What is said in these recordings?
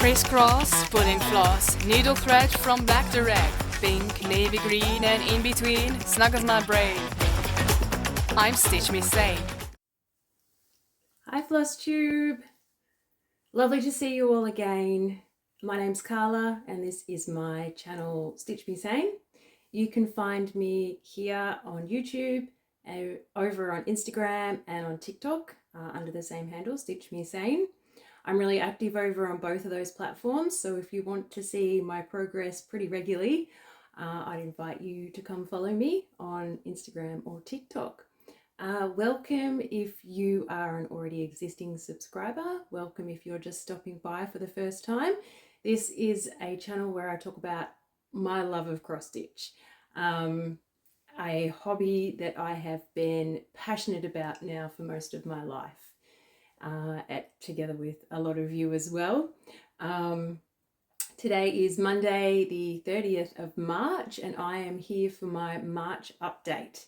crisscross, pulling floss, needle thread from black to red, pink, navy green, and in between, snug as my brain. I'm Stitch Me Sane. Hi Flosstube! Lovely to see you all again. My name's Carla and this is my channel Stitch Me Sane. You can find me here on YouTube, over on Instagram and on TikTok under the same handle, Stitch Me Sane. I'm really active over on both of those platforms, so if you want to see my progress pretty regularly, I'd invite you to come follow me on Instagram or TikTok. Welcome if you are an already existing subscriber. Welcome if you're just stopping by for the first time. This is a channel where I talk about my love of cross stitch, a hobby that I have been passionate about now for most of my life, together with a lot of you as well. Today is Monday the 30th of March and I am here for my March update.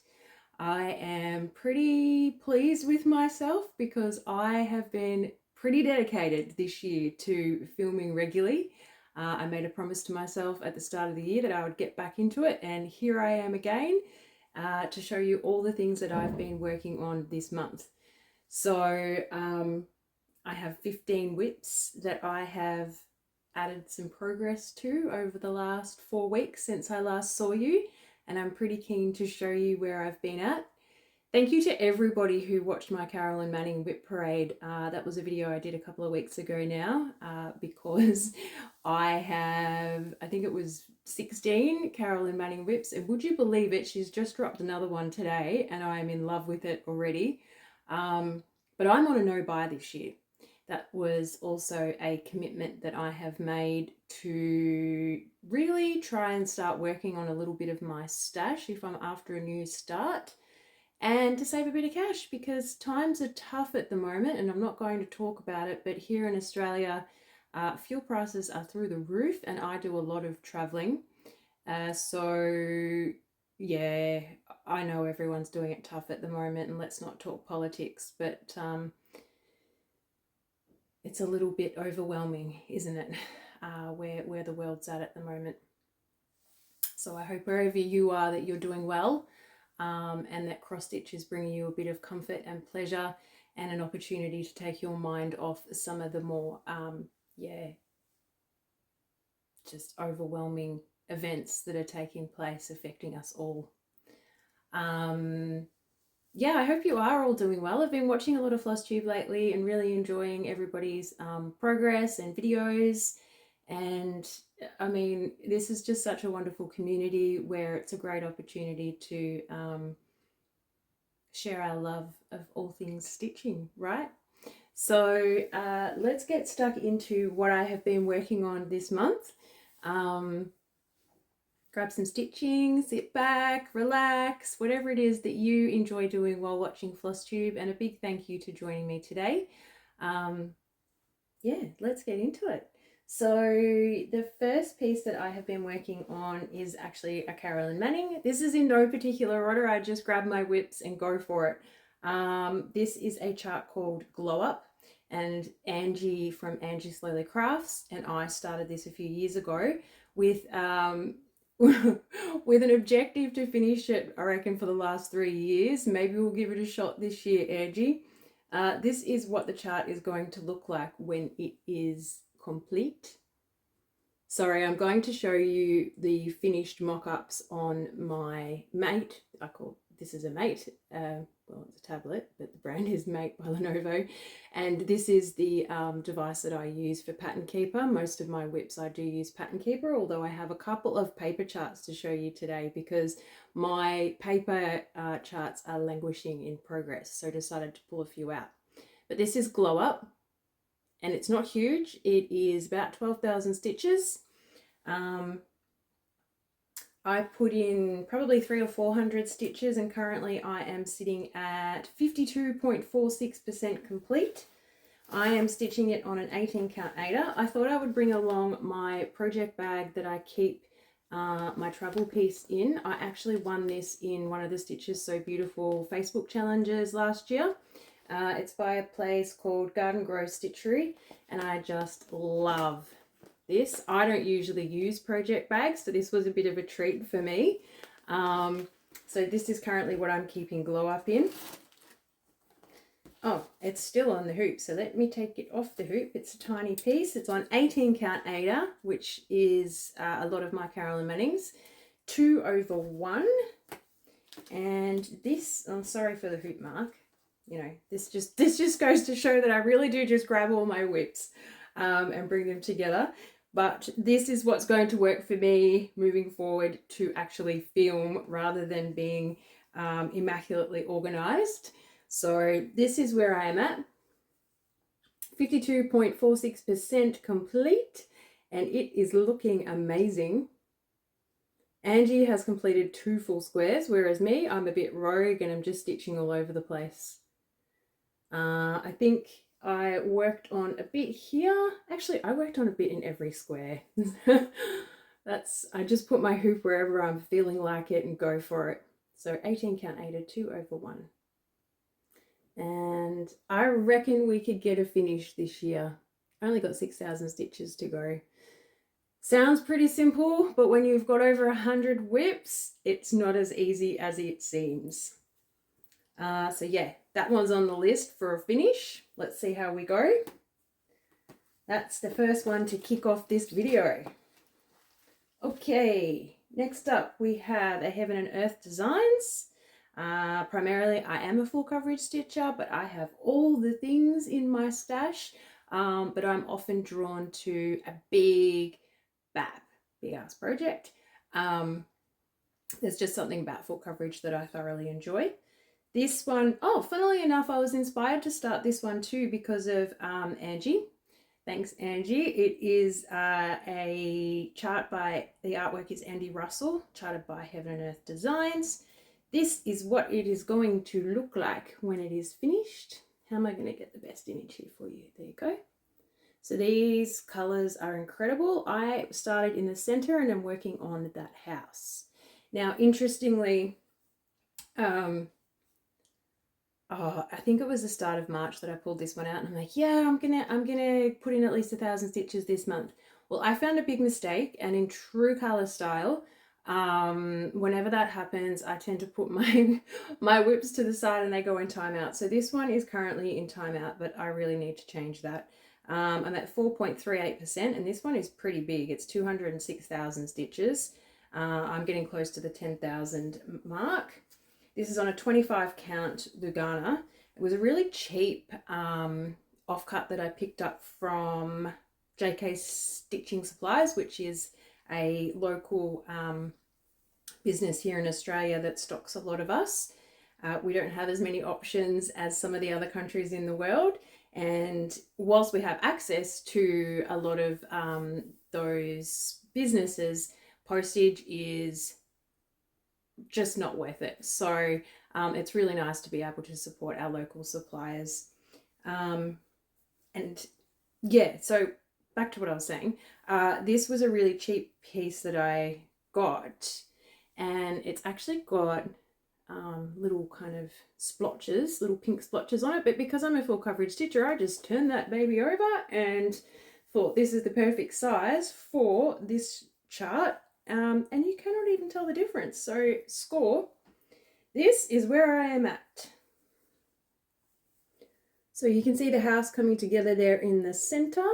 I am pretty pleased with myself because I have been pretty dedicated this year to filming regularly. I made a promise to myself at the start of the year that I would get back into it, and here I am again to show you all the things that I've been working on this month. So I have 15 whips that I have added some progress to over the last 4 weeks since I last saw you, and I'm pretty keen to show you where I've been at. Thank you to everybody who watched my Carolyn Manning whip parade. That was a video I did a couple of weeks ago now, because I think it was 16 Carolyn Manning whips, and would you believe it, she's just dropped another one today and I'm in love with it already. But I'm on a no buy this year. That was also a commitment that I have made to really try and start working on a little bit of my stash if I'm after a new start, and to save a bit of cash because times are tough at the moment, and I'm not going to talk about it, but here in Australia, fuel prices are through the roof and I do a lot of traveling. So yeah, I know everyone's doing it tough at the moment, and let's not talk politics, but it's a little bit overwhelming, isn't it, where the world's at the moment. So I hope wherever you are that you're doing well, and that cross stitch is bringing you a bit of comfort and pleasure and an opportunity to take your mind off some of the more just overwhelming events that are taking place affecting us all. Yeah, I hope you are all doing well. I've been watching a lot of Flosstube lately and really enjoying everybody's progress and videos. And I mean, this is just such a wonderful community where it's a great opportunity to share our love of all things stitching, right? So let's get stuck into what I have been working on this month. Grab some stitching, sit back, relax, whatever it is that you enjoy doing while watching Flosstube, and a big thank you to joining me today. Yeah, let's get into it. So the first piece that I have been working on is actually a Carolyn Manning. This is in no particular order, I just grab my whips and go for it. This is a chart called Glow Up, and Angie from Angie Slowly Crafts and I started this a few years ago with with an objective to finish it, I reckon, for the last 3 years. Maybe we'll give it a shot this year, Angie. This is what the chart is going to look like when it is complete. Sorry, I'm going to show you the finished mock-ups on my Mate. This is a Mate. Well, it's a tablet, but the brand is Mate by Lenovo. And this is the device that I use for Pattern Keeper. Most of my whips I do use Pattern Keeper, although I have a couple of paper charts to show you today because my paper charts are languishing in progress, so I decided to pull a few out. But this is Glow Up, and it's not huge. It is about 12,000 stitches. I put in probably 300 or 400 stitches, and currently I am sitting at 52.46% complete. I am stitching it on an 18 count aider. I thought I would bring along my project bag that I keep my travel piece in. I actually won this in one of the Stitches So Beautiful Facebook challenges last year. It's by a place called Garden Grove Stitchery, and I just love this. I don't usually use project bags, so this was a bit of a treat for me. So this is currently what I'm keeping glow up in. Oh, it's still on the hoop, so let me take it off the hoop. It's a tiny piece. It's on 18 count Ada, which is a lot of my Carolyn Mannings. 2/1. And this, I'm sorry for the hoop mark. You know, this just goes to show that I really do just grab all my whips and bring them together. But this is what's going to work for me moving forward to actually film rather than being immaculately organized. So this is where I am at. 52.46% complete, and it is looking amazing. Angie has completed 2 full squares, whereas me, I'm a bit rogue and I'm just stitching all over the place. I think I worked on a bit here. Actually, I worked on a bit in every square. I just put my hoop wherever I'm feeling like it and go for it. So 18 count Ada, 2/1. And I reckon we could get a finish this year. I only got 6,000 stitches to go. Sounds pretty simple, but when you've got over 100 whips, it's not as easy as it seems. So yeah, that one's on the list for a finish. Let's see how we go. That's the first one to kick off this video. Okay, next up we have a Heaven and Earth Designs. Primarily I am a full coverage stitcher, but I have all the things in my stash, but I'm often drawn to a big ass project. There's just something about full coverage that I thoroughly enjoy. This one, oh, funnily enough, I was inspired to start this one too because of Angie. Thanks, Angie. It is a chart by, the artwork is Andy Russell, charted by Heaven and Earth Designs. This is what it is going to look like when it is finished. How am I going to get the best image here for you? There you go. So these colors are incredible. I started in the center and I'm working on that house. Now, interestingly, I think it was the start of March that I pulled this one out and I'm like, yeah, I'm gonna put in at least 1,000 stitches this month. Well, I found a big mistake, and in true color style, whenever that happens, I tend to put my whips to the side and they go in timeout. So this one is currently in timeout, but I really need to change that. I'm at 4.38%, and this one is pretty big. It's 206,000 stitches. I'm getting close to the 10,000 mark. This is on a 25 count Lugana. It was a really cheap offcut that I picked up from JK Stitching Supplies, which is a local business here in Australia that stocks a lot of us. We don't have as many options as some of the other countries in the world. And whilst we have access to a lot of those businesses, postage is just not worth it. So it's really nice to be able to support our local suppliers. And yeah, so back to what I was saying. This was a really cheap piece that I got, and it's actually got little kind of splotches, little pink splotches on it, but because I'm a full coverage stitcher, I just turned that baby over and thought this is the perfect size for this chart, and you cannot even tell the difference. So score, this is where I am at. So you can see the house coming together there in the center.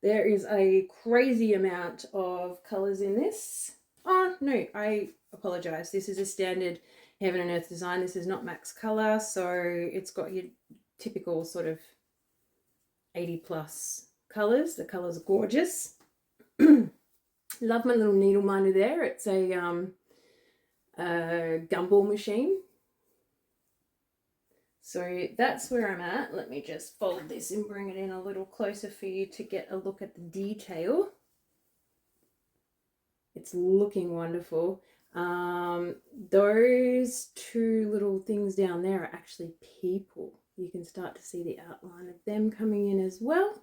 There is a crazy amount of colors in this. Oh no, I apologize. This is a standard Heaven and Earth design. This is not max color, so it's got your typical sort of 80 plus colors. The colors are gorgeous. Love my little needle minder there. It's a gumball machine. So that's where I'm at. Let me just fold this and bring it in a little closer for you to get a look at the detail. It's looking wonderful. Those two little things down there are actually people. You can start to see the outline of them coming in as well.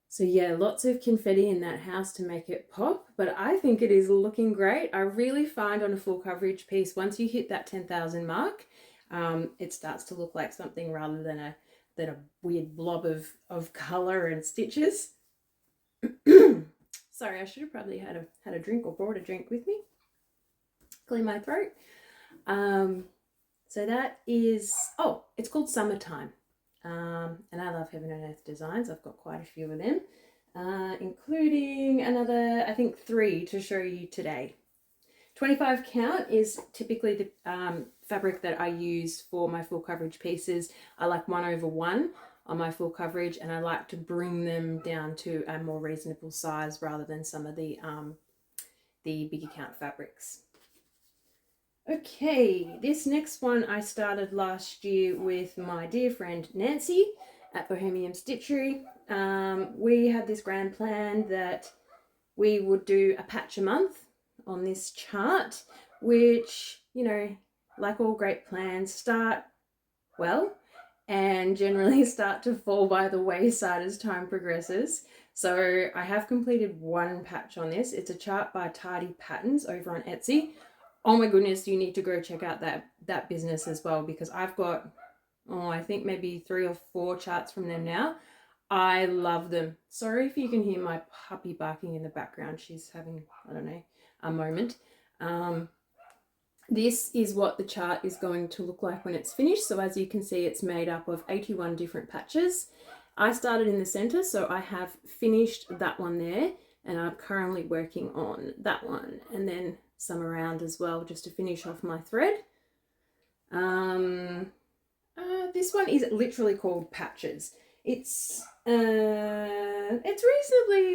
So yeah, lots of confetti in that house to make it pop, but I think it is looking great. I really find on a full coverage piece, once you hit that 10,000 mark, it starts to look like something rather than than a weird blob of colour and stitches. Sorry, I should have probably had a drink or brought a drink with me. Clear my throat. So that is, oh, it's called Summertime. And I love Heaven and Earth designs. I've got quite a few of them, including another, I think 3 to show you today. 25 count is typically the fabric that I use for my full coverage pieces. I like 1/1 on my full coverage, and I like to bring them down to a more reasonable size rather than some of the bigger count fabrics. Okay, this next one I started last year with my dear friend Nancy at Bohemian Stitchery. We had this grand plan that we would do a patch a month on this chart, which, you know, like all great plans, start well and generally start to fall by the wayside as time progresses. So I have completed 1 patch on this. It's a chart by Tardy Patterns over on Etsy. Oh my goodness, you need to go check out that business as well, because I've got, I think maybe 3 or 4 charts from them now. I love them. Sorry if you can hear my puppy barking in the background. She's having, I don't know, a moment. This is what the chart is going to look like when it's finished. So as you can see, it's made up of 81 different patches. I started in the center, so I have finished that one there, and I'm currently working on that one, and then some around as well, just to finish off my thread. This one is literally called Patches. It's reasonably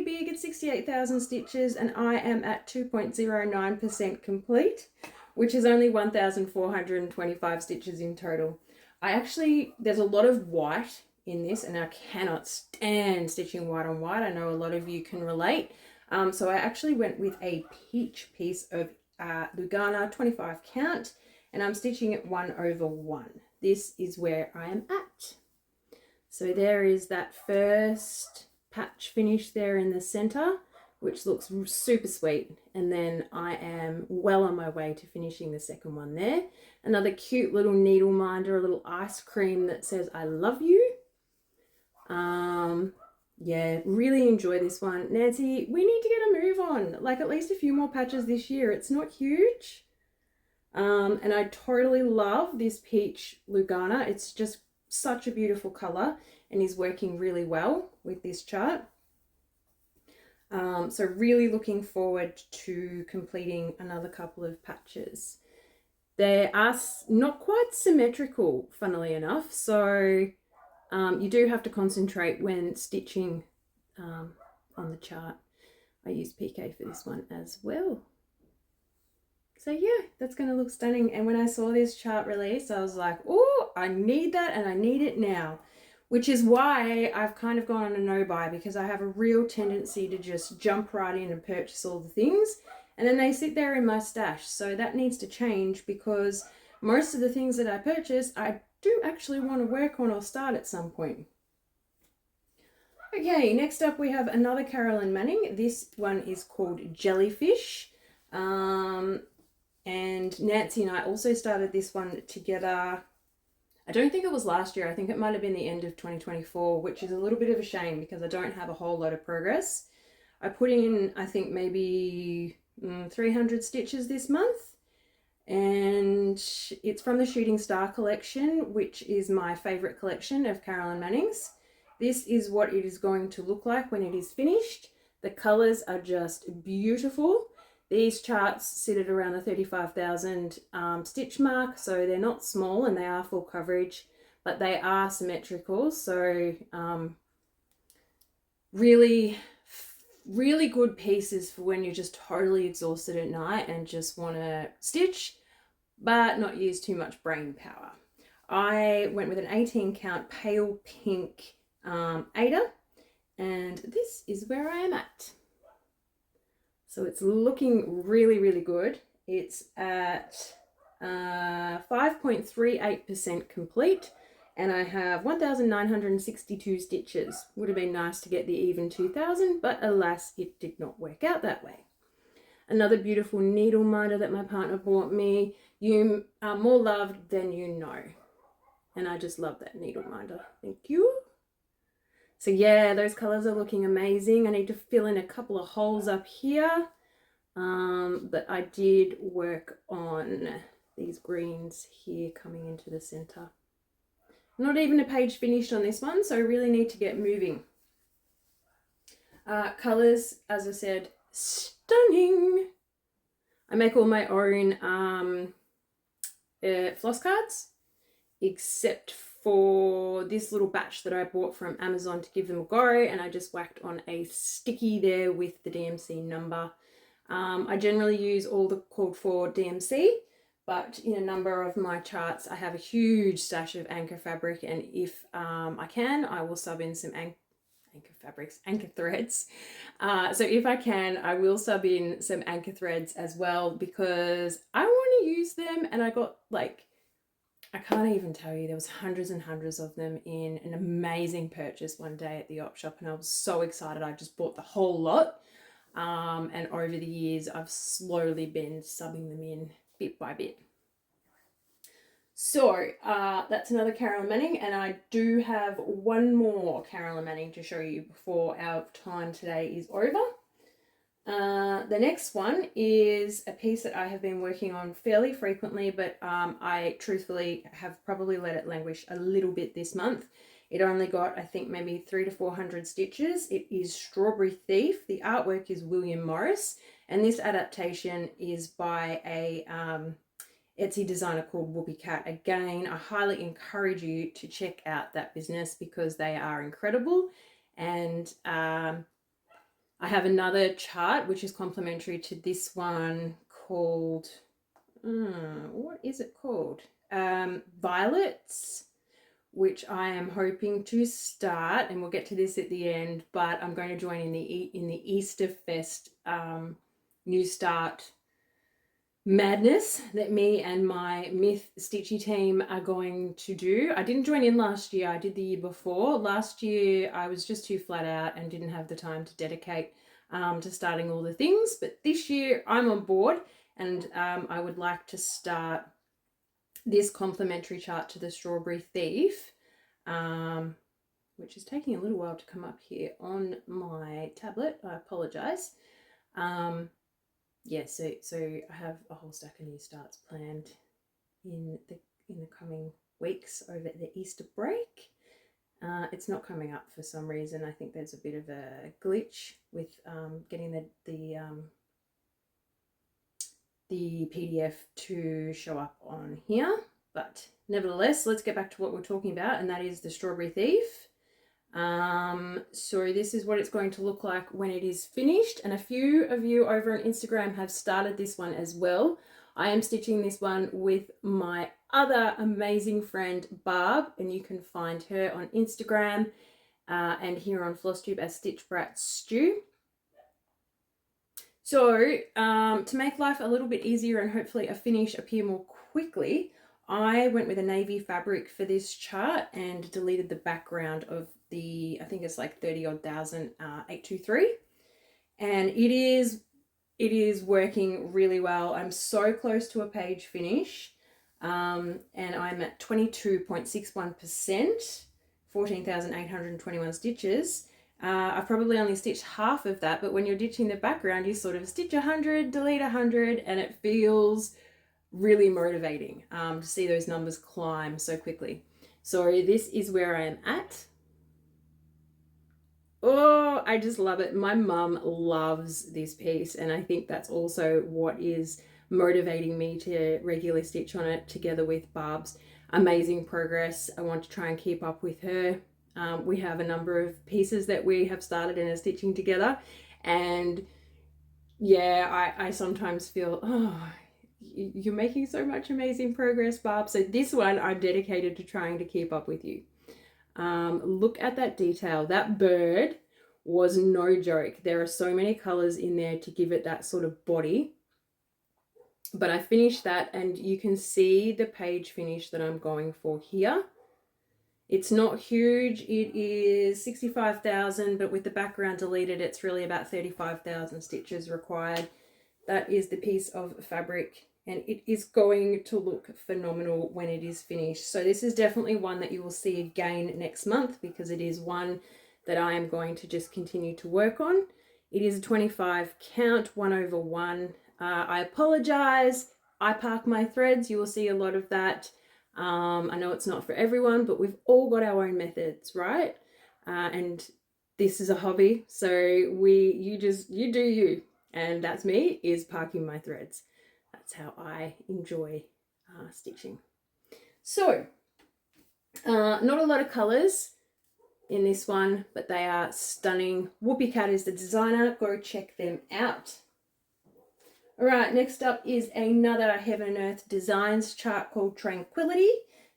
big. It's 68,000 stitches, and I am at 2.09% complete, which is only 1,425 stitches in total. There's a lot of white in this, and I cannot stand stitching white on white. I know a lot of you can relate. So I actually went with a peach piece of Lugana 25 count, and I'm stitching it 1/1. This is where I am at. So there is that first patch finish there in the center, which looks super sweet. And then I am well on my way to finishing the second one there. Another cute little needle minder, a little ice cream that says I love you. Yeah, really enjoy this one. Nancy, we need to get a move on, like at least a few more patches this year. It's not huge. And I totally love this peach Lugana. It's just such a beautiful color and is working really well with this chart. So really looking forward to completing another couple of patches. They are not quite symmetrical, funnily enough, so you do have to concentrate when stitching on the chart. I used PK for this one as well. So yeah, that's going to look stunning. And when I saw this chart release, I was like, oh, I need that, and I need it now. Which is why I've kind of gone on a no-buy, because I have a real tendency to just jump right in and purchase all the things, and then they sit there in my stash. So that needs to change, because most of the things that I purchase, I do actually want to work on or start at some point. Okay, next up we have another Carolyn Manning. This one is called Jellyfish. And Nancy and I also started this one together. I don't think it was last year. I think it might have been the end of 2024, which is a little bit of a shame because I don't have a whole lot of progress. I put in, I think, maybe 300 stitches this month. And it's from the Shooting Star collection, which is my favorite collection of Carolyn Manning's. This is what it is going to look like when it is finished. The colors are just beautiful. These charts sit at around the 35,000 stitch mark, so they're not small and they are full coverage, but they are symmetrical. So really, really good pieces for when you're just totally exhausted at night and just want to stitch, but not use too much brain power. I went with an 18 count pale pink Ada, and this is where I am at. So it's looking really, really good. It's at 5.38% complete, and I have 1,962 stitches. Would have been nice to get the even 2,000, but alas, it did not work out that way. Another beautiful needle minder that my partner bought me. You are more loved than you know. And I just love that needle minder. Thank you. So yeah, those colors are looking amazing. I need to fill in a couple of holes up here. But I did work on these greens here coming into the center. Not even a page finished on this one, so I really need to get moving. Colors, as I said, stunning. I make all my own floss cards, except for this little batch that I bought from Amazon to give them a go, and I just whacked on a sticky there with the DMC number. I generally use all the called for DMC, but in a number of my charts I have a huge stash of anchor fabric, and if I can, I will sub in some anchor threads. So if I can, I will sub in some anchor threads as well, because I want to use them. And I got like, I can't even tell you, there was hundreds and hundreds of them in an amazing purchase one day at the op shop, and I was so excited. I just bought the whole lot, and over the years I've slowly been subbing them in bit by bit. So that's another Carolyn Manning, and I do have one more Carolyn Manning to show you before our time today is over. The next one is a piece that I have been working on fairly frequently, but I truthfully have probably let it languish a little bit this month. It only got, I think, maybe 300 to 400 stitches. It is Strawberry Thief. The artwork is William Morris, and this adaptation is by a Etsy designer called Whoopie Cat. Again, I highly encourage you to check out that business because they are incredible. And I have another chart which is complementary to this one called, what is it called? Violets, which I am hoping to start, and we'll get to this at the end, but I'm going to join in the Easter Fest New Start madness that me and my Myth Stitchy team are going to do. I didn't join in last year, I did the year before. Last year I was just too flat out and didn't have the time to dedicate to starting all the things, but this year I'm on board, and I would like to start this complementary chart to the Strawberry Thief, which is taking a little while to come up here on my tablet. I apologize. Yeah, so I have a whole stack of new starts planned in the coming weeks over the Easter break. It's not coming up for some reason. I think there's a bit of a glitch with getting the PDF to show up on here. But nevertheless, let's get back to what we're talking about, and that is the Strawberry Thief. So this is what it's going to look like when it is finished, and a few of you over on Instagram have started this one as well. I am stitching this one with my other amazing friend Barb, and you can find her on Instagram and here on Flosstube as Stitch Brat Stew. So to make life a little bit easier and hopefully a finish appear more quickly, I went with a navy fabric for this chart and deleted the background of the, I think it's like 30,000 823, and it is working really well. I'm so close to a page finish, and I'm at 22.61%, 14,821 stitches. I've probably only stitched half of that, but when you're ditching the background, you sort of stitch 100, delete 100, and it feels really motivating to see those numbers climb so quickly. So this is where I am at. Oh, I just love it. My mum loves this piece, and I think that's also what is motivating me to regularly stitch on it together with Barb's amazing progress. I want to try and keep up with her. We have a number of pieces that we have started and are stitching together, and yeah, I sometimes feel, oh, you're making so much amazing progress, Barb. So this one I'm dedicated to trying to keep up with you. Look at that detail. That bird was no joke. There are so many colors in there to give it that sort of body. But I finished that, and you can see the page finish that I'm going for here. It's not huge. It is 65,000, but with the background deleted, it's really about 35,000 stitches required. That is the piece of fabric and it is going to look phenomenal when it is finished. So this is definitely one that you will see again next month, because it is one that I am going to just continue to work on. It is a 25 count, 1/1. I apologize. I park my threads. You will see a lot of that. I know it's not for everyone, but we've all got our own methods, right? And this is a hobby, so you do you, and that's me, is parking my threads. That's how I enjoy stitching. So, not a lot of colours in this one, but they are stunning. Whoopi Cat is the designer. Go check them out. All right, next up is another Heaven and Earth Designs chart called Tranquility.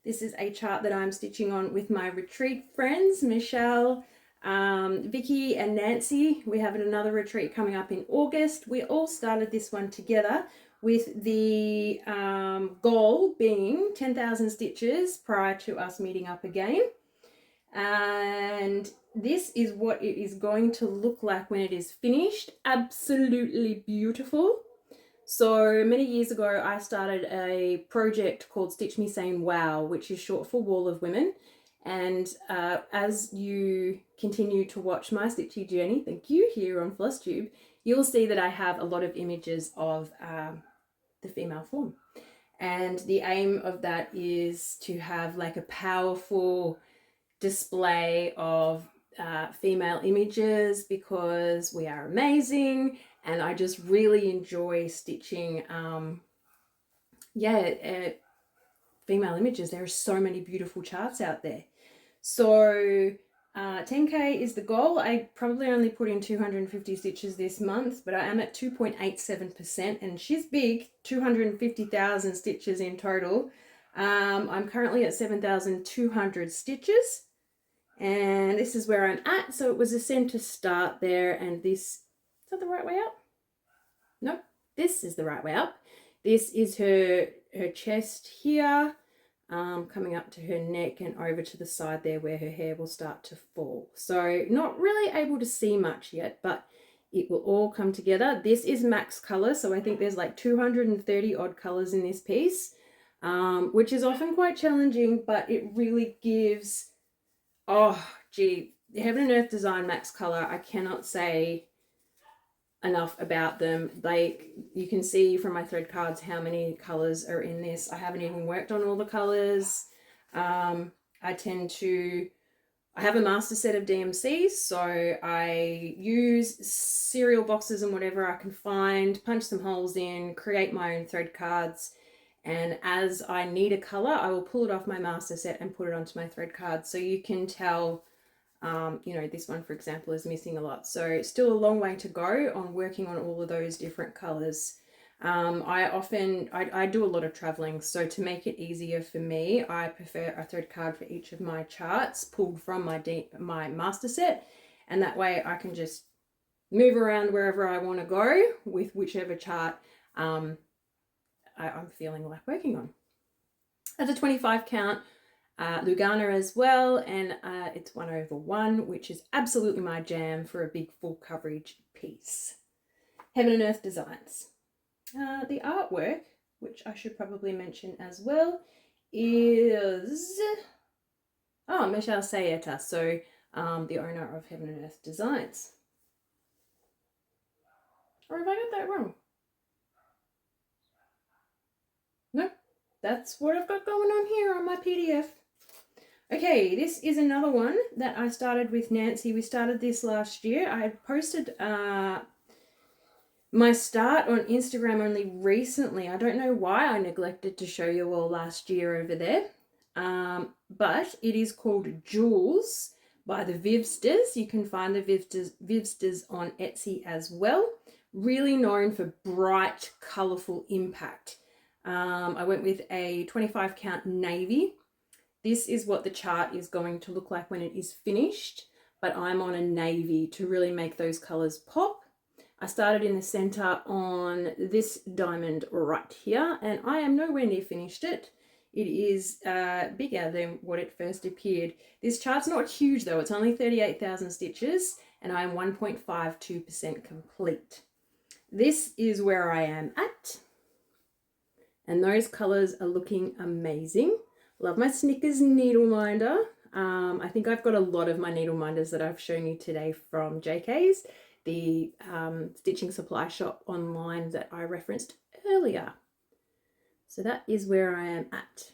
This is a chart that I'm stitching on with my retreat friends, Michelle, Vicky and Nancy. We have another retreat coming up in August. We all started this one together with the goal being 10,000 stitches prior to us meeting up again. And this is what it is going to look like when it is finished. Absolutely beautiful. So many years ago, I started a project called Stitch Me Saying Wow, which is short for Wall of Women. And as you continue to watch my stitchy journey, thank you, here on Flosstube, you'll see that I have a lot of images of the female form. And the aim of that is to have like a powerful display of female images, because we are amazing, and I just really enjoy stitching female images. There are so many beautiful charts out there. So 10k is the goal. I probably only put in 250 stitches this month, but I am at 2.87%, and she's big, 250,000 stitches in total. I'm currently at 7,200 stitches, and this is where I'm at. So it was a center start there, and this, is that the right way up? Nope, this is the right way up. This is her chest here, coming up to her neck and over to the side there where her hair will start to fall. So not really able to see much yet, but it will all come together. This is max color, so I think there's like 230 odd colors in this piece, which is often quite challenging, but it really gives, oh gee, the Heaven and Earth Design max color, I cannot say enough about them. Like, you can see from my thread cards how many colors are in this. I haven't even worked on all the colors. I have a master set of DMCs, so I use cereal boxes and whatever I can find, punch some holes in, create my own thread cards, and as I need a color, I will pull it off my master set and put it onto my thread cards. So you can tell, you know, this one, for example, is missing a lot. So still a long way to go on working on all of those different colors. I do a lot of traveling, so to make it easier for me, I prefer a thread card for each of my charts pulled from my master set, and that way I can just move around wherever I want to go with whichever chart I'm feeling like working on. At a 25 count, Lugana as well, and it's 1/1, which is absolutely my jam for a big full coverage piece. Heaven and Earth Designs. The artwork, which I should probably mention as well, is Michelle Sayeta, so the owner of Heaven and Earth Designs. Or have I got that wrong? No, that's what I've got going on here on my PDF. Okay, this is another one that I started with Nancy. We started this last year. I had posted my start on Instagram only recently. I don't know why I neglected to show you all last year over there. But it is called Jewels by the Vivsters. You can find the Vivsters on Etsy as well. Really known for bright, colourful impact. I went with a 25 count navy. This is what the chart is going to look like when it is finished, but I'm on a navy to really make those colours pop. I started in the center on this diamond right here, and I am nowhere near finished it. It is bigger than what it first appeared. This chart's not huge though, it's only 38,000 stitches, and I am 1.52% complete. This is where I am at. And those colors are looking amazing. Love my Snickers needle minder. I think I've got a lot of my needle minders that I've shown you today from JK's, the stitching supply shop online that I referenced earlier. So that is where I am at.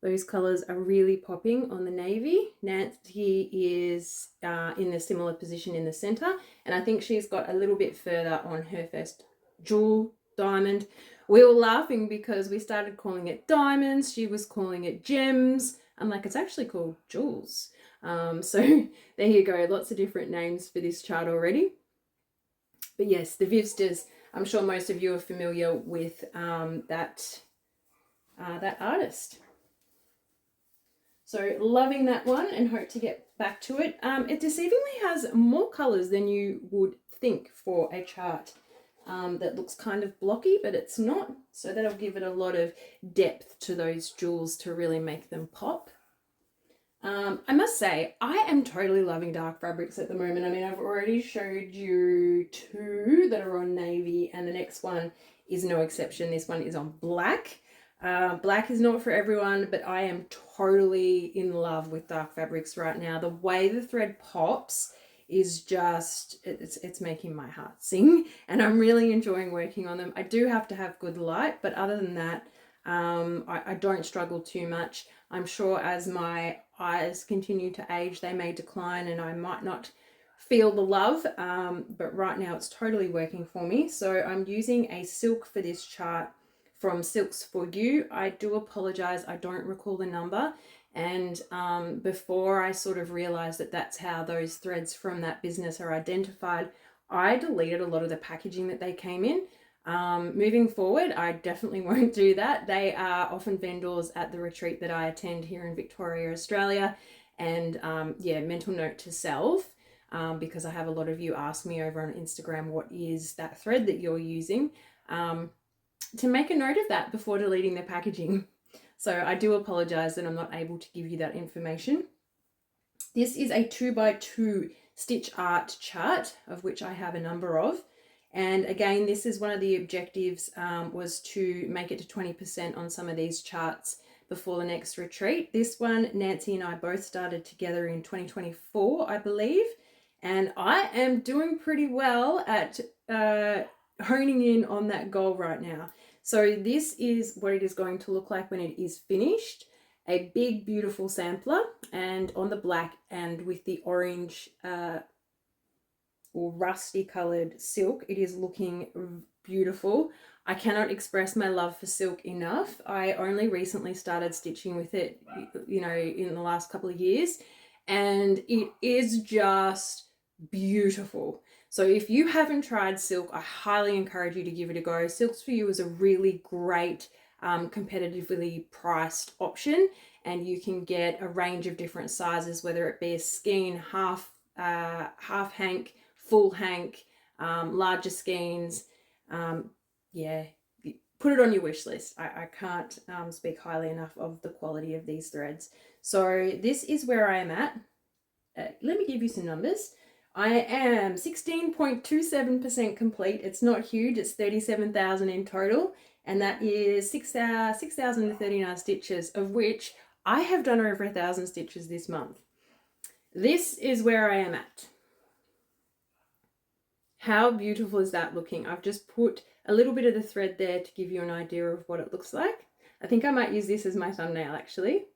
Those colors are really popping on the navy. Nancy is in a similar position in the center, and I think she's got a little bit further on her first jewel diamond. We were laughing because we started calling it diamonds. She was calling it gems. I'm like, it's actually called jewels. So there you go. Lots of different names for this chart already. But yes, the Vivsters, I'm sure most of you are familiar with that artist. So loving that one and hope to get back to it. It deceivingly has more colors than you would think for a chart that looks kind of blocky, but it's not. So that'll give it a lot of depth to those jewels to really make them pop. I must say, I am totally loving dark fabrics at the moment. I mean, I've already showed you 2 that are on navy, and the next one is no exception. This one is on black. Black is not for everyone, but I am totally in love with dark fabrics right now. The way the thread pops is just, it's making my heart sing, and I'm really enjoying working on them. I do have to have good light, but other than that, I don't struggle too much. I'm sure as my eyes continue to age, they may decline and I might not feel the love, but right now it's totally working for me. So I'm using a silk for this chart from Silks for You. I do apologize, I don't recall the number, and before I sort of realized that that's how those threads from that business are identified, I deleted a lot of the packaging that they came in. Moving forward, I definitely won't do that. They are often vendors at the retreat that I attend here in Victoria, Australia. And yeah, mental note to self, because I have a lot of you ask me over on Instagram, what is that thread that you're using? To make a note of that before deleting the packaging. So I do apologize that I'm not able to give you that information. This is a 2x2 stitch art chart, of which I have a number of. And again, this is one of the objectives, was to make it to 20% on some of these charts before the next retreat. This one, Nancy and I both started together in 2024, I believe. And I am doing pretty well at honing in on that goal right now. So this is what it is going to look like when it is finished. A big, beautiful sampler, and on the black and with the orange or rusty colored silk, it is looking beautiful. I cannot express my love for silk enough. I only recently started stitching with it, you know, in the last couple of years, and it is just beautiful. So if you haven't tried silk, I highly encourage you to give it a go. Silks for You is a really great competitively priced option, and you can get a range of different sizes, whether it be a skein, half hank, full hank, larger skeins. Yeah, put it on your wish list. I can't speak highly enough of the quality of these threads. So this is where I am at. Let me give you some numbers. I am 16.27% complete. It's not huge. It's 37,000 in total, and that is 6,039 stitches, of which I have done over 1,000 stitches this month. This is where I am at. How beautiful is that looking? I've just put a little bit of the thread there to give you an idea of what it looks like. I think I might use this as my thumbnail, actually.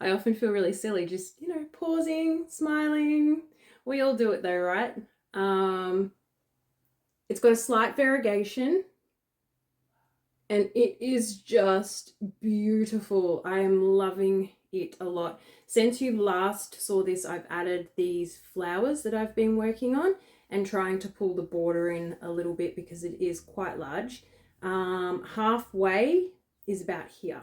I often feel really silly just, you know, pausing, smiling. We all do it though, right? It's got a slight variegation, and it is just beautiful. I am loving it a lot. Since you last saw this, I've added these flowers that I've been working on and trying to pull the border in a little bit because it is quite large. Halfway is about here.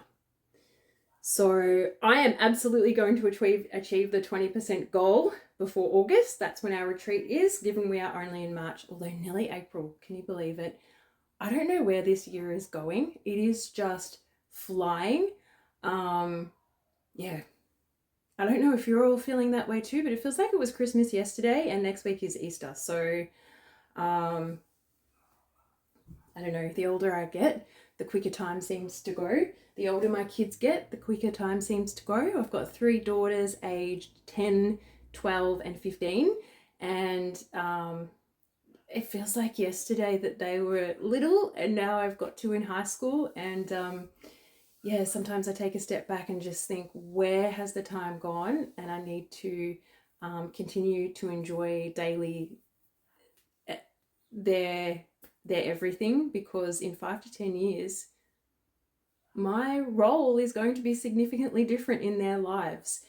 So I am absolutely going to achieve the 20% goal before August. That's when our retreat is, given we are only in March, although nearly April. Can you believe it? I don't know where this year is going. It is just flying. Yeah. I don't know if you're all feeling that way too, but it feels like it was Christmas yesterday and next week is Easter. So I don't know, the older I get, the quicker time seems to go. The older my kids get, the quicker time seems to go. I've got 3 daughters aged 10, 12 and 15, and it feels like yesterday that they were little, and now I've got 2 in high school. And yeah, sometimes I take a step back and just think, where has the time gone? And I need to continue to enjoy daily their everything, because in 5 to 10 years my role is going to be significantly different in their lives,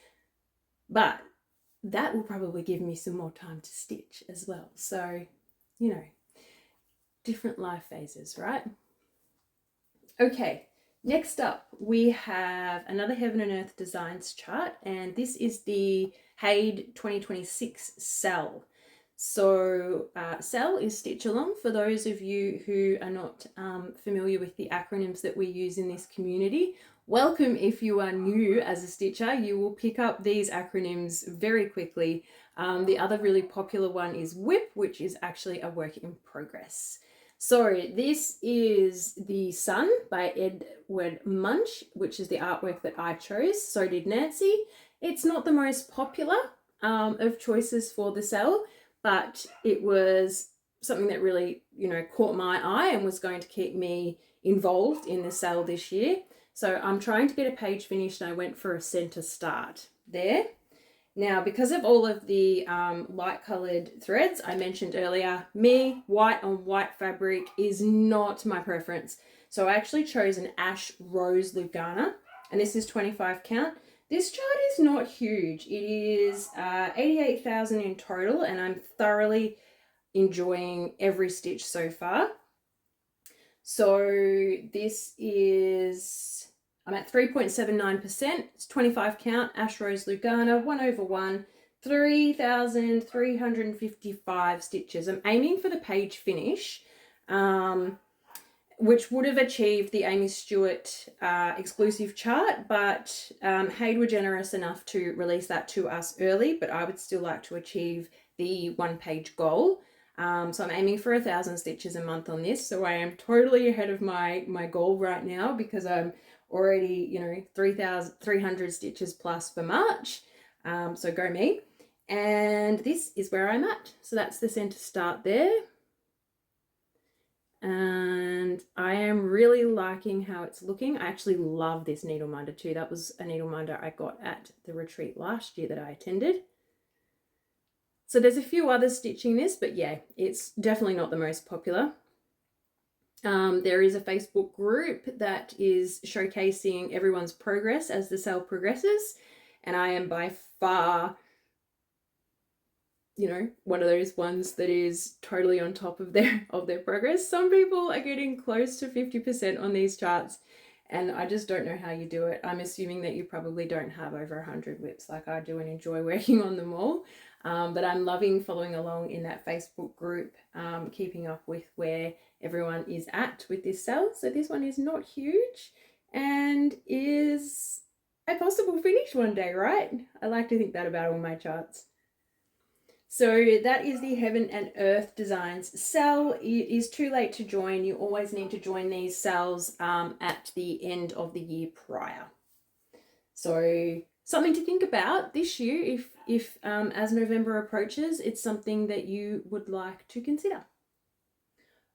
but that will probably give me some more time to stitch as well. So, you know, different life phases, right? Okay, next up we have another Heaven and Earth Designs chart, and this is the Haid 2026 cell. So cell is stitch along. For those of you who are not familiar with the acronyms that we use in this community, welcome. If you are new as a stitcher, you will pick up these acronyms very quickly. The other really popular one is WIP, which is actually a work in progress. So this is The Sun by Edward Munch, which is the artwork that I chose. So did Nancy. It's not the most popular of choices for the cell, but it was something that really, you know, caught my eye and was going to keep me involved in the sale this year. So I'm trying to get a page finished, and I went for a center start there. Now, because of all of the light colored threads I mentioned earlier, white on white fabric is not my preference. So I actually chose an ash rose Lugana, and this is 25 count. This chart is not huge. It is 88,000 in total, and I'm thoroughly enjoying every stitch so far. So this is, I'm at 3.79%. It's 25 count, Ash Rose Lugana, 1/1, 3,355 stitches. I'm aiming for the page finish, which would have achieved the Amy Stewart exclusive chart, but Haid were generous enough to release that to us early, but I would still like to achieve the 1-page goal. So I'm aiming for 1,000 stitches a month on this, so I am totally ahead of my goal right now, because I'm already, you know, 3,300 stitches plus for March. So go me. And this is where I'm at. So that's the center start there. And I am really liking how it's looking. I actually love this needle minder too. That was a needle minder I got at the retreat last year that I attended. So there's a few others stitching this, but yeah, it's definitely not the most popular. There is a Facebook group that is showcasing everyone's progress as the sale progresses, and I am by far, you know, one of those ones that is totally on top of their progress. Some people are getting close to 50% on these charts, and I just don't know how you do it. I'm assuming that you probably don't have over 100 whips like I do and enjoy working on them all. But I'm loving following along in that Facebook group, keeping up with where everyone is at with this sale. So this one is not huge and is a possible finish one day, right? I like to think that about all my charts. So that is the Heaven and Earth Designs cell. It is too late to join. You always need to join these cells at the end of the year prior. So something to think about this year if as November approaches, it's something that you would like to consider.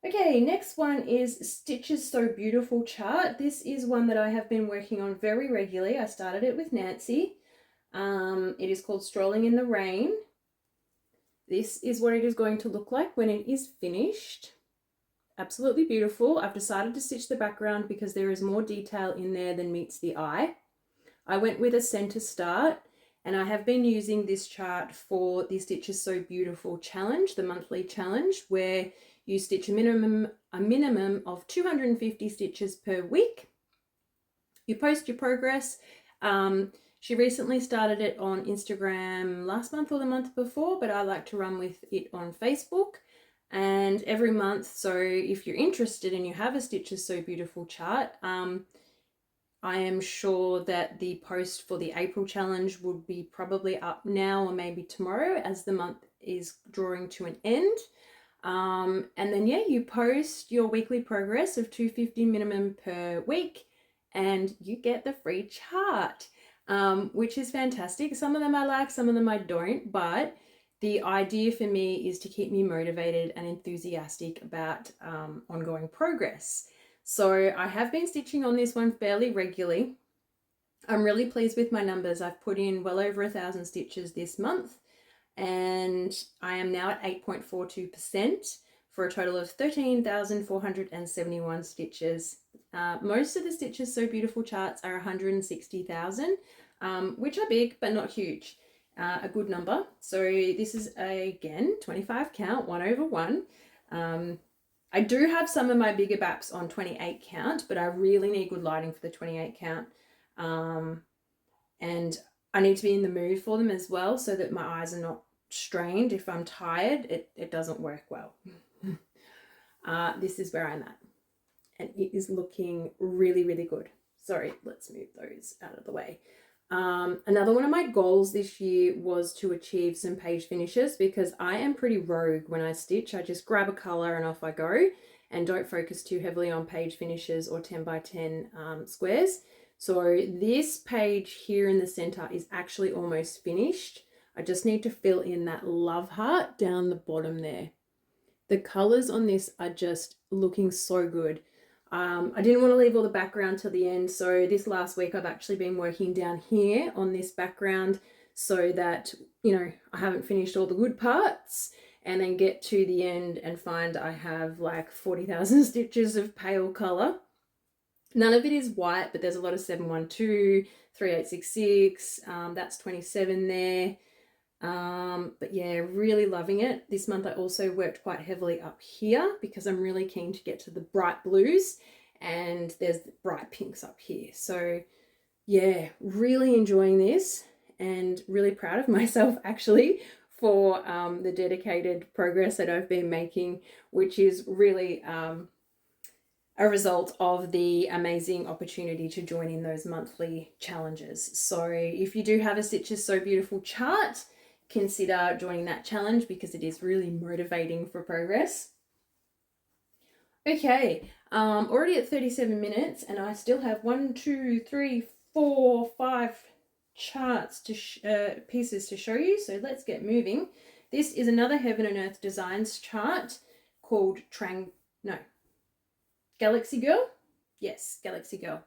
Okay, next one is Stitches So Beautiful chart. This is one that I have been working on very regularly. I started it with Nancy. It is called Strolling in the Rain. This is what it is going to look like when it is finished. Absolutely beautiful. I've decided to stitch the background because there is more detail in there than meets the eye. I went with a center start, and I have been using this chart for the Stitches So Beautiful challenge, the monthly challenge, where you stitch a minimum of 250 stitches per week. You post your progress. She recently started it on Instagram last month or the month before, but I like to run with it on Facebook. And every month, so if you're interested and you have a Stitches So Beautiful chart, I am sure that the post for the April challenge would be probably up now or maybe tomorrow as the month is drawing to an end. And then yeah, you post your weekly progress of 250 minimum per week and you get the free chart, which is fantastic. Some of them I like, some of them I don't, but the idea for me is to keep me motivated and enthusiastic about ongoing progress. So I have been stitching on this one fairly regularly. I'm really pleased with my numbers. I've put in well over 1,000 stitches this month, and I am now at 8.42% for a total of 13,471 stitches. Most of the Stitches So Beautiful charts are 160,000, which are big but not huge. A good number. So this is again 25 count, 1/1. I do have some of my bigger BAPs on 28 count, but I really need good lighting for the 28 count. And I need to be in the mood for them as well, so that my eyes are not strained. If I'm tired, it doesn't work well. This is where I'm at, and it is looking really, really good. Sorry, let's move those out of the way. Another one of my goals this year was to achieve some page finishes, because I am pretty rogue when I stitch. I just grab a color and off I go, and don't focus too heavily on page finishes or 10 by 10 squares. So this page here in the center is actually almost finished. I just need to fill in that love heart down the bottom there. The colors on this are just looking so good. I didn't want to leave all the background till the end, so this last week I've actually been working down here on this background so that, you know, I haven't finished all the good parts and then get to the end and find I have like 40,000 stitches of pale color. None of it is white, but there's a lot of 712, 3866, that's 27 there. But yeah, really loving it. This month I also worked quite heavily up here because I'm really keen to get to the bright blues, and there's the bright pinks up here. So yeah, really enjoying this and really proud of myself actually for the dedicated progress that I've been making, which is really a result of the amazing opportunity to join in those monthly challenges. So if you do have a Stitches So Beautiful chart, consider joining that challenge because it is really motivating for progress. Okay, already at 37 minutes and I still have 1, 2, 3, 4, 5 charts to pieces to show you. So let's get moving. This is another Heaven and Earth Designs chart called Galaxy Girl. Yes, Galaxy Girl.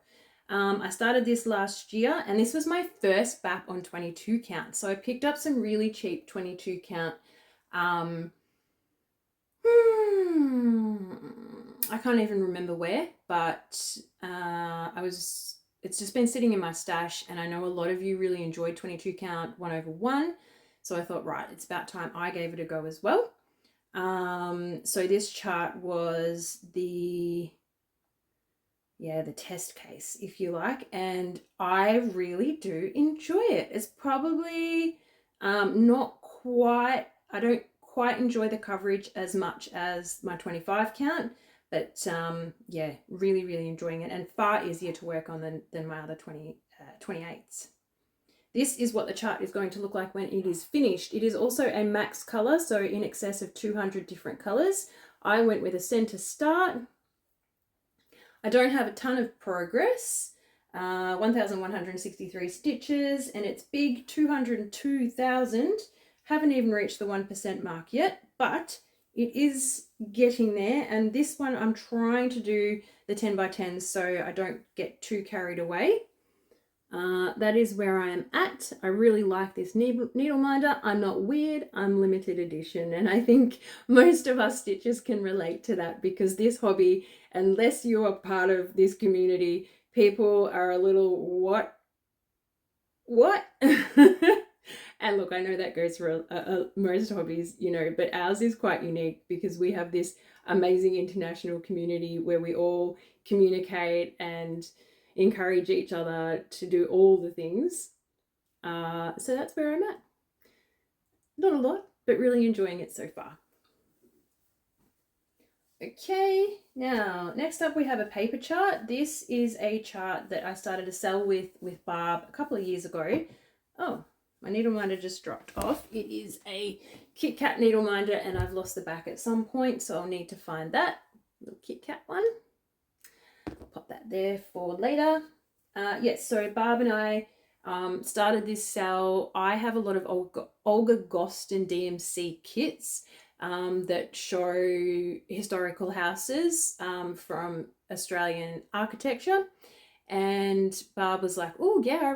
I started this last year and this was my first BAP on 22 count. So I picked up some really cheap 22 count. I can't even remember where, but it's just been sitting in my stash, and I know a lot of you really enjoyed 22 count 1/1. So I thought, right, it's about time I gave it a go as well. So this chart was the test case, if you like, and I really do enjoy it. It's probably not quite, I don't quite enjoy the coverage as much as my 25 count, but yeah, really, really enjoying it, and far easier to work on than my other 28s. This is what the chart is going to look like when it is finished. It is also a max color, so in excess of 200 different colors. I went with a center start. I don't have a ton of progress, 1,163 stitches, and it's big, 202,000. Haven't even reached the 1% mark yet, but it is getting there. And this one I'm trying to do the 10 by 10 so I don't get too carried away. That is where I am at. I really like this needle minder. I'm not weird, I'm limited edition, and I think most of us stitchers can relate to that, because this hobby, unless you are part of this community, people are a little what and look, I know that goes for most hobbies, you know, but ours is quite unique because we have this amazing international community where we all communicate and encourage each other to do all the things. So that's where I'm at. Not a lot, but really enjoying it so far. Okay, now next up we have a paper chart. This is a chart that I started to sell with Barb a couple of years ago. Oh, my needle minder just dropped off. It is a Kit Kat needle minder and I've lost the back at some point, so I'll need to find that little Kit Kat one. I'll pop that there for later. Yes, so Barb and I started this sale. I have a lot of Olga Gostin DMC kits that show historical houses from Australian architecture. And Barb was like, oh yeah,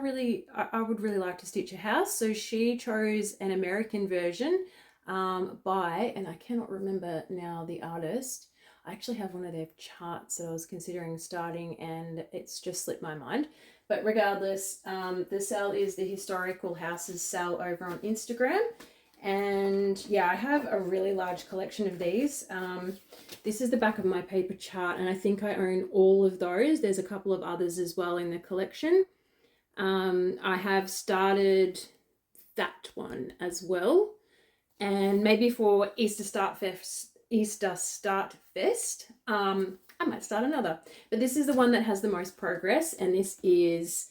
I would really like to stitch a house. So she chose an American version by, and I cannot remember now the artist. I actually have one of their charts that I was considering starting and it's just slipped my mind. But regardless, the sale is the Historical Houses sale over on Instagram. And yeah, I have a really large collection of these. This is the back of my paper chart and I think I own all of those. There's a couple of others as well in the collection. I have started that one as well. And maybe for Easter Start Fest, I might start another. But this is the one that has the most progress and this is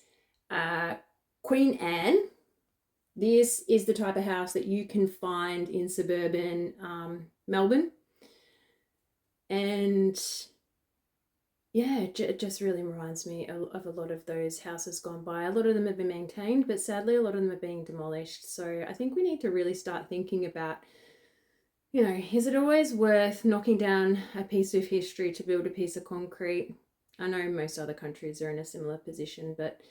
Queen Anne. This is the type of house that you can find in suburban Melbourne. And yeah, it just really reminds me of a lot of those houses gone by. A lot of them have been maintained, but sadly a lot of them are being demolished. So I think we need to really start thinking about, you know, is it always worth knocking down a piece of history to build a piece of concrete? I know most other countries are in a similar position, but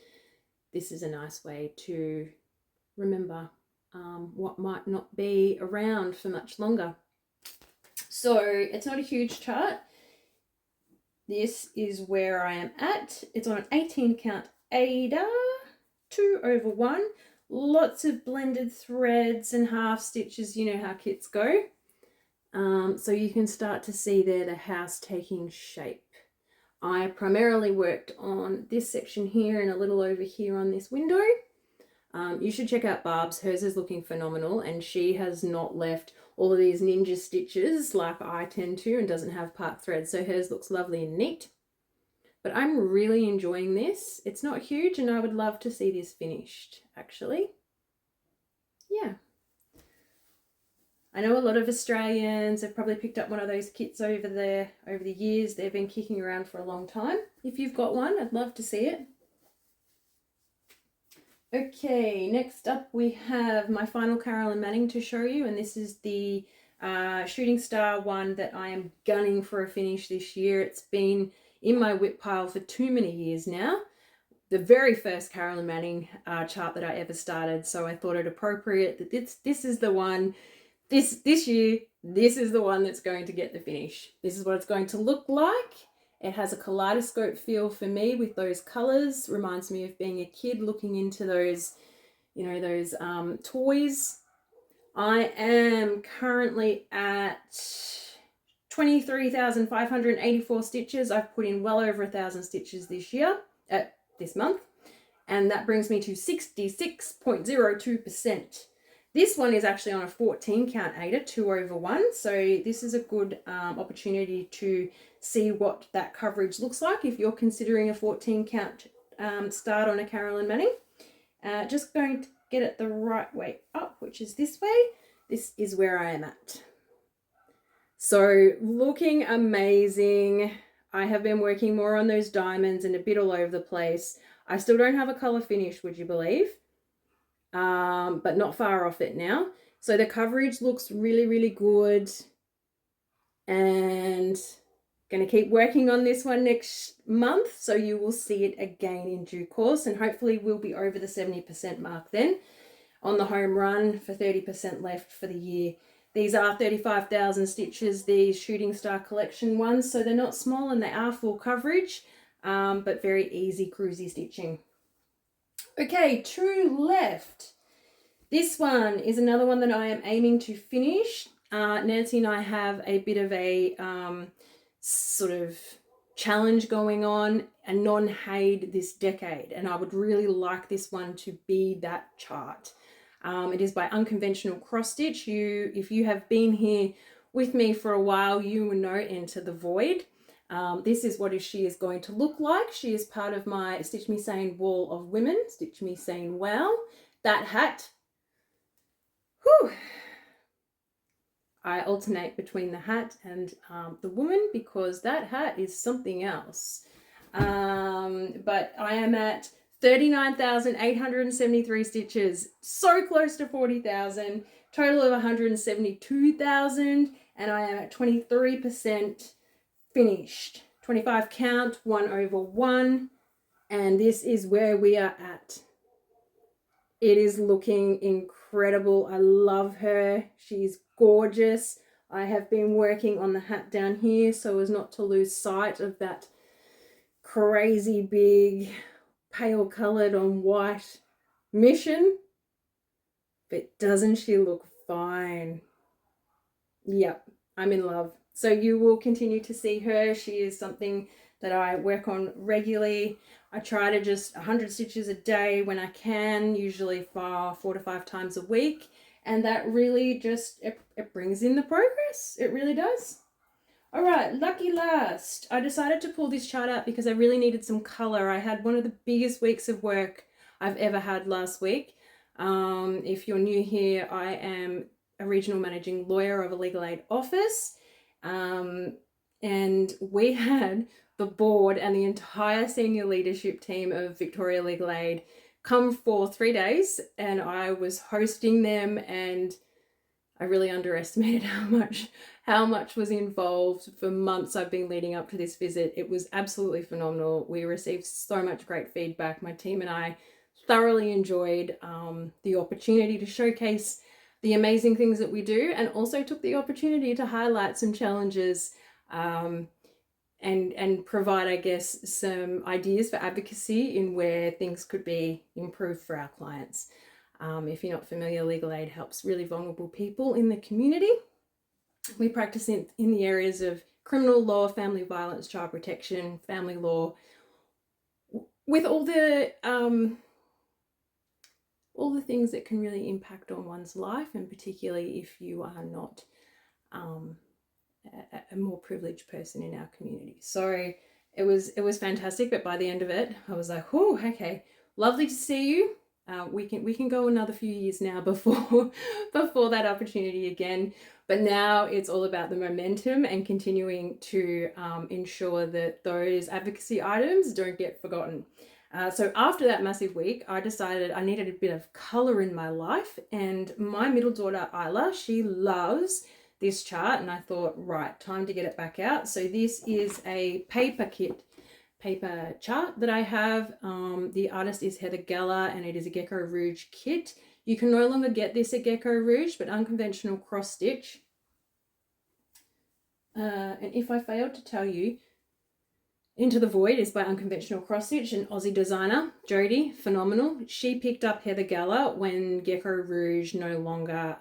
this is a nice way to remember what might not be around for much longer. So it's not a huge chart. This is where I am at. It's on an 18 count Ada, 2/1. Lots of blended threads and half stitches, you know how kits go. So you can start to see there the house taking shape. I primarily worked on this section here and a little over here on this window. You should check out Barb's. Hers is looking phenomenal and she has not left all of these ninja stitches like I tend to and doesn't have part thread. So hers looks lovely and neat. But I'm really enjoying this. It's not huge and I would love to see this finished actually. Yeah. I know a lot of Australians have probably picked up one of those kits over the years. They've been kicking around for a long time. If you've got one, I'd love to see it. Okay, next up we have my final Carolyn Manning to show you, and this is the Shooting Star one that I am gunning for a finish this year. It's been in my whip pile for too many years now. The very first Carolyn Manning chart that I ever started, so I thought it appropriate that this is the one. This year, this is the one that's going to get the finish. This is what it's going to look like. It has a kaleidoscope feel for me with those colors. Reminds me of being a kid looking into those, you know, those toys. I am currently at 23,584 stitches. I've put in well over 1,000 stitches this month. And that brings me to 66.02%. This one is actually on a 14 count Ada, 2/1. So this is a good opportunity to see what that coverage looks like if you're considering a 14 count start on a Carolyn Manning. Just going to get it the right way up, which is this way. This is where I am at. So looking amazing. I have been working more on those diamonds and a bit all over the place. I still don't have a color finish, would you believe? But not far off it now. So the coverage looks really, really good. And going to keep working on this one next month. So you will see it again in due course. And hopefully we'll be over the 70% mark then on the home run for 30% left for the year. These are 35,000 stitches, these Shooting Star collection ones. So they're not small and they are full coverage, but very easy cruisy stitching. Okay, 2 left. This one is another one that I am aiming to finish. Nancy and I have a bit of a sort of challenge going on, a non-Haid this decade, and I would really like this one to be that chart. It is by Unconventional Cross Stitch. If you have been here with me for a while, you will know Enter the Void. This is what she is going to look like. She is part of my Stitch Me Saying Wall of Women, Stitch Me Saying Wow. That hat Whew. I alternate between the hat and the woman because that hat is something else. But I am at 39,873 stitches, so close to 40,000, total of 172,000, and I am at 23% finished. 25 count, 1/1, and this is where we are at. It is looking incredible. I love her. She's gorgeous. I have been working on the hat down here so as not to lose sight of that crazy big pale coloured on white mission. But doesn't she look fine? Yep, I'm in love. So you will continue to see her. She is something that I work on regularly. I try to just 100 stitches a day when I can, usually 4 to 5 times a week. And that really just, it brings in the progress. It really does. All right, lucky last. I decided to pull this chart out because I really needed some color. I had one of the biggest weeks of work I've ever had last week. If you're new here, I am a regional managing lawyer of a legal aid office. And we had the board and the entire senior leadership team of Victoria Legal Aid come for 3 days, and I was hosting them, and I really underestimated how much was involved. For months I've been leading up to this visit. It was absolutely phenomenal. We received so much great feedback. My team and I thoroughly enjoyed the opportunity to showcase the amazing things that we do, and also took the opportunity to highlight some challenges and provide, I guess, some ideas for advocacy in where things could be improved for our clients. If you're not familiar, legal aid helps really vulnerable people in the community. We practice in the areas of criminal law, family violence, child protection, family law, with all the things that can really impact on one's life, and particularly if you are not a more privileged person in our community. So it was fantastic, but by the end of it, I was like, oh, okay, lovely to see you. We can go another few years now before that opportunity again. But now it's all about the momentum and continuing to ensure that those advocacy items don't get forgotten. So after that massive week, I decided I needed a bit of color in my life, and my middle daughter Isla, she loves this chart, and I thought, right, time to get it back out. So this is a paper chart that I have. The artist is Heather Geller, and it is a Gecko Rouge kit. You can no longer get this at Gecko Rouge, but unconventional cross stitch. And if I failed to tell you, Into the Void is by Unconventional Cross Stitch, an Aussie designer, Jodie, phenomenal. She picked up Heather Geller when Gecko Rouge no longer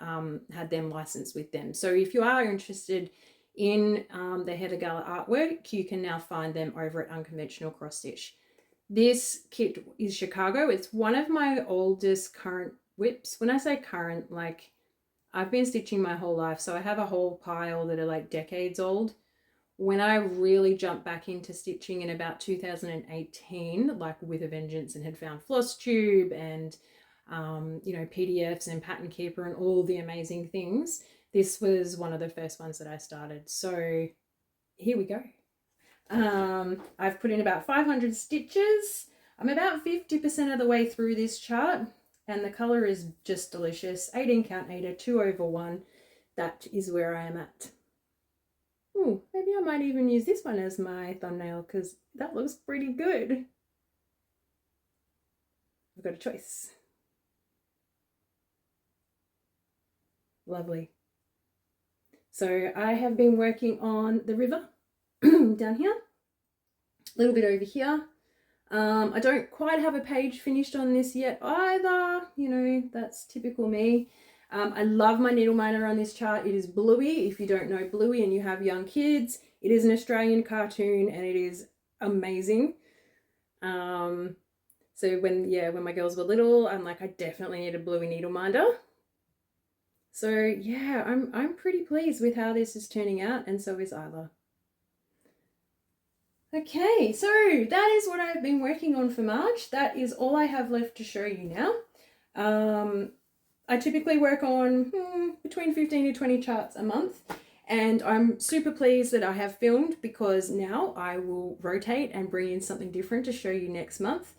had them licensed with them. So if you are interested in the Heather Geller artwork, you can now find them over at Unconventional Cross Stitch. This kit is Chicago. It's one of my oldest current whips. When I say current, like, I've been stitching my whole life, so I have a whole pile that are like decades old. When I really jumped back into stitching in about 2018, like with a vengeance, and had found Flosstube and PDFs and Pattern Keeper and all the amazing things, this was one of the first ones that I started. So here we go. I've put in about 500 stitches. I'm about 50% of the way through this chart, and the color is just delicious. 18 count Ada, 2/1. That is where I am at. Ooh, maybe I might even use this one as my thumbnail, because that looks pretty good. I've got a choice. Lovely. So I have been working on the river down here, a little bit over here. I don't quite have a page finished on this yet either. That's typical me. I love my needle miner on this chart. It is Bluey. If you don't know Bluey and you have young kids, it is an Australian cartoon, and it is amazing. So when my girls were little, I'm like, I definitely need a Bluey needle minder. So yeah, I'm pretty pleased with how this is turning out, and so is Isla. Okay, so that is what I've been working on for March. That is all I have left to show you now. I typically work on between 15 to 20 charts a month, and I'm super pleased that I have filmed, because now I will rotate and bring in something different to show you next month.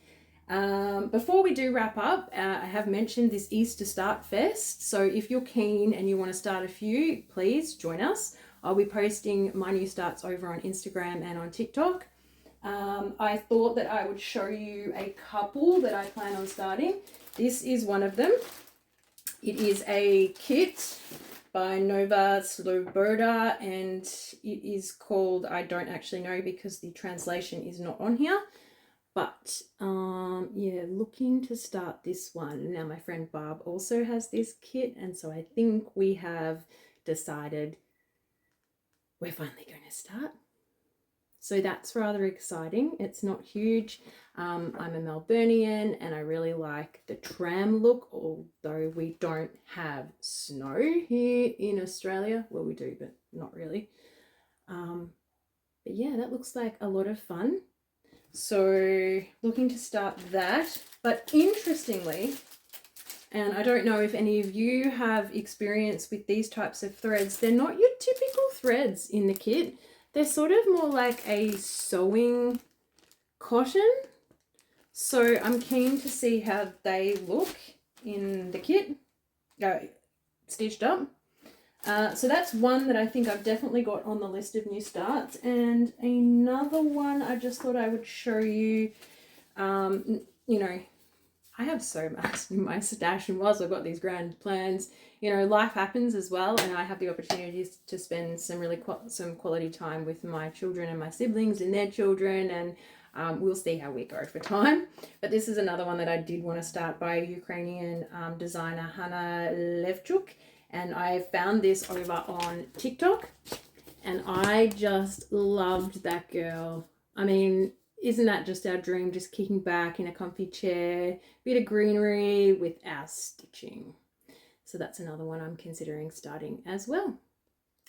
Before we do wrap up, I have mentioned this Easter Start Fest. So if you're keen and you want to start a few, please join us. I'll be posting my new starts over on Instagram and on TikTok. I thought that I would show you a couple that I plan on starting. This is one of them. It is a kit by Nova Sloboda, and it is called, I don't actually know because the translation is not on here. But yeah, looking to start this one. Now my friend Barb also has this kit, and so I think we have decided we're finally going to start. So that's rather exciting. It's not huge. I'm a Melburnian and I really like the tram look, although we don't have snow here in Australia. Well, we do, but not really. But yeah, that looks like a lot of fun. So looking to start that. But interestingly, and I don't know if any of you have experience with these types of threads, they're not your typical threads in the kit. They're sort of more like a sewing cotton. So I'm keen to see how they look in the kit, stitched up. So that's one that I think I've definitely got on the list of new starts. And another one I just thought I would show you, you know, I have so much in my stash, and whilst I've got these grand plans, you know, life happens as well, and I have the opportunities to spend some really some quality time with my children and my siblings and their children, and we'll see how we go for time. But this is another one that I did want to start by Ukrainian designer Hanna Levchuk. And I found this over on TikTok, and I just loved that girl. I mean, isn't that just our dream? Just kicking back in a comfy chair, bit of greenery with our stitching. So that's another one I'm considering starting as well.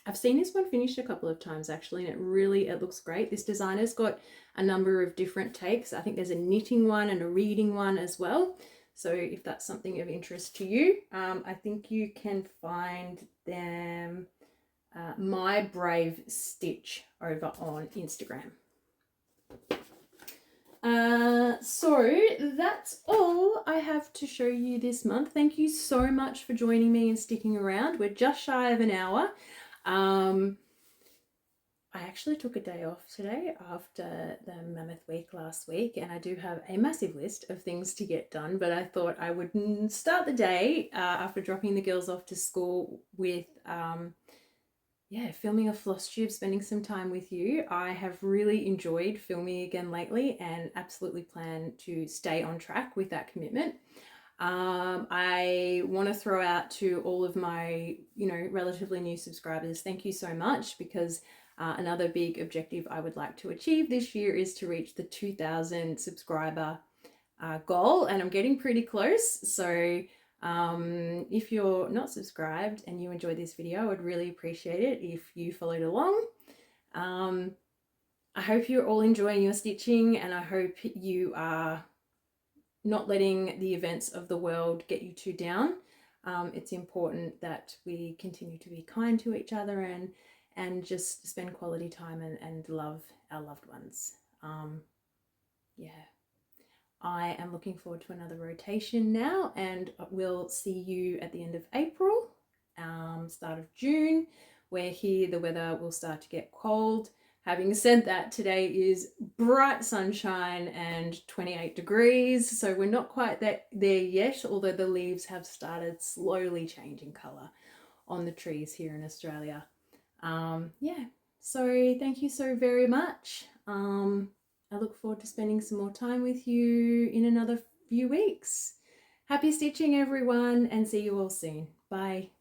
I've seen this one finished a couple of times actually, and it looks great. This designer's got a number of different takes. I think there's a knitting one and a reading one as well. So if that's something of interest to you, I think you can find them, My Brave Stitch, over on Instagram. So that's all I have to show you this month. Thank you so much for joining me and sticking around. We're just shy of an hour. I actually took a day off today after the Mammoth Week last week, and I do have a massive list of things to get done, but I thought I would start the day after dropping the girls off to school with filming a Flosstube, spending some time with you. I have really enjoyed filming again lately and absolutely plan to stay on track with that commitment. I want to throw out to all of my, relatively new subscribers, thank you so much, because another big objective I would like to achieve this year is to reach the 2,000 subscriber goal, and I'm getting pretty close. So if you're not subscribed and you enjoyed this video, I would really appreciate it if you followed along. I hope you're all enjoying your stitching, and I hope you are not letting the events of the world get you too down. It's important that we continue to be kind to each other and just spend quality time and love our loved ones. I am looking forward to another rotation now, and we'll see you at the end of April, start of June, where here the weather will start to get cold. Having said that, today is bright sunshine and 28 degrees, so we're not quite there yet, although the leaves have started slowly changing colour on the trees here in Australia. So thank you so very much. I look forward to spending some more time with you in another few weeks. Happy stitching, everyone, and see you all soon. Bye.